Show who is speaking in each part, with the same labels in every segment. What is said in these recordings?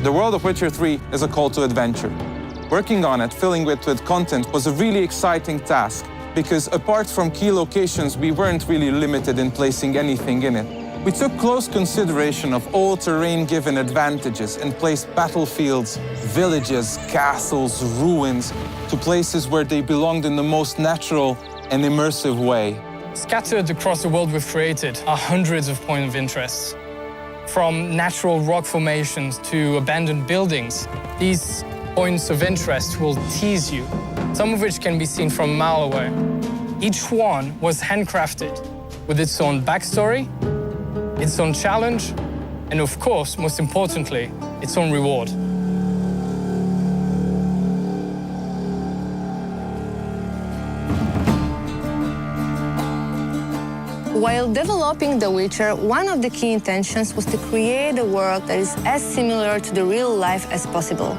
Speaker 1: The world of Witcher 3 is a call to adventure. Working on it, filling it with content, was a really exciting task, because apart from key locations, we weren't really limited in placing anything in it. We took close consideration of all terrain-given advantages and placed battlefields, villages, castles, ruins to places where they belonged in the most natural and immersive way.
Speaker 2: Scattered across the world we've created are hundreds of points of interest. From natural rock formations to abandoned buildings, these points of interest will tease you, some of which can be seen from a mile away. Each one was handcrafted with its own backstory, its own challenge, and of course, most importantly, its own reward.
Speaker 3: While developing The Witcher, one of the key intentions was to create a world that is as similar to the real life as possible.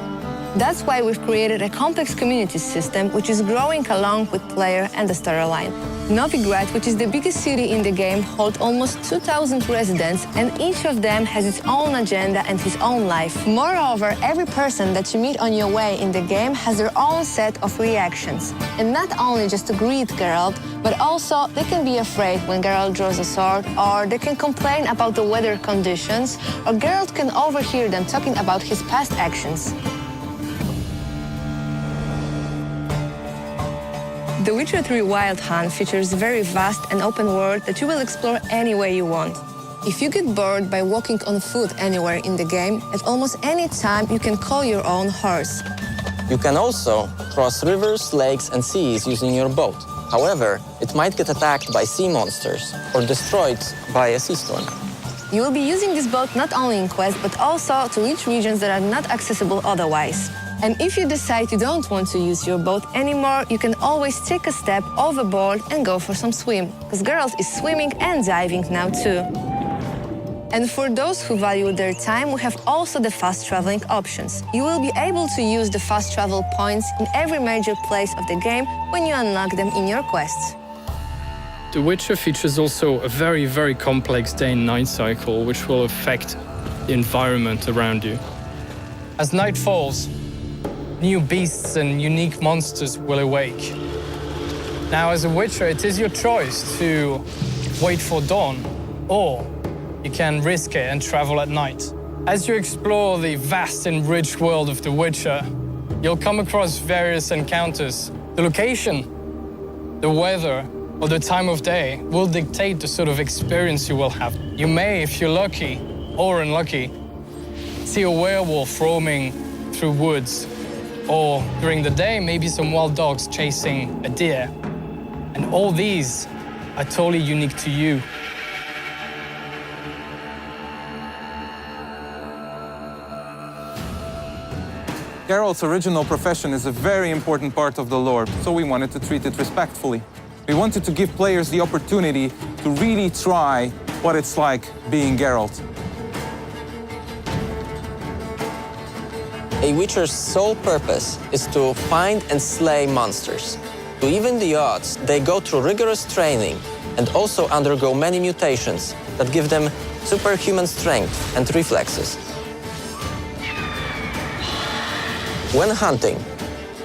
Speaker 3: That's why we've created a complex community system which is growing along with player and the storyline. Novigrad, which is the biggest city in the game, holds almost 2,000 residents, and each of them has its own agenda and his own life. Moreover, every person that you meet on your way in the game has their own set of reactions. And not only just to greet Geralt, but also they can be afraid when Geralt draws a sword, or they can complain about the weather conditions, or Geralt can overhear them talking about his past actions. The Witcher 3 Wild Hunt features a very vast and open world that you will explore any way you want. If you get bored by walking on foot anywhere in the game, at almost any time you can call your own horse.
Speaker 4: You can also cross rivers, lakes, and seas using your boat. However, it might get attacked by sea monsters or destroyed by a sea storm.
Speaker 3: You will be using this boat not only in quests, but also to reach regions that are not accessible otherwise. And if you decide you don't want to use your boat anymore, you can always take a step overboard and go for some swim, because Geralt is swimming and diving now too. And for those who value their time, we have also the fast traveling options. You will be able to use the fast travel points in every major place of the game when you unlock them in your quests.
Speaker 2: The Witcher features also a very, very complex day and night cycle, which will affect the environment around you. As night falls, new beasts and unique monsters will awake. Now, as a Witcher, it is your choice to wait for dawn, or you can risk it and travel at night. As you explore the vast and rich world of The Witcher, you'll come across various encounters. The location, the weather, or the time of day will dictate the sort of experience you will have. You may, if you're lucky or unlucky, see a werewolf roaming through woods, or during the day, maybe some wild dogs chasing a deer. And all these are totally unique to you.
Speaker 1: Geralt's original profession is a very important part of the lore, so we wanted to treat it respectfully. We wanted to give players the opportunity to really try what it's like being Geralt.
Speaker 4: A Witcher's sole purpose is to find and slay monsters. To even the odds, they go through rigorous training and also undergo many mutations that give them superhuman strength and reflexes. When hunting,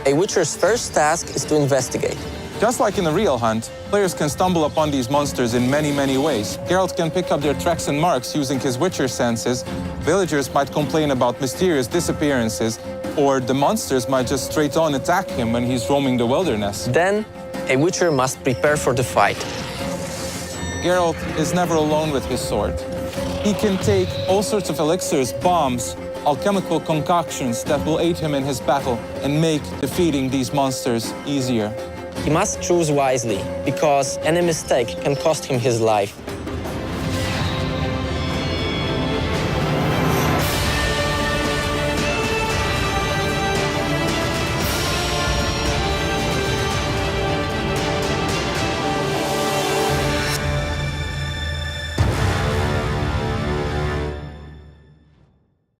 Speaker 4: a Witcher's first task is to investigate.
Speaker 1: Just like in a real hunt, players can stumble upon these monsters in many, many ways. Geralt can pick up their tracks and marks using his Witcher senses. Villagers might complain about mysterious disappearances, or the monsters might just straight on attack him when he's roaming the wilderness.
Speaker 4: Then, a Witcher must prepare for the fight.
Speaker 1: Geralt is never alone with his sword. He can take all sorts of elixirs, bombs, alchemical concoctions that will aid him in his battle and make defeating these monsters easier.
Speaker 4: He must choose wisely, because any mistake can cost him his life.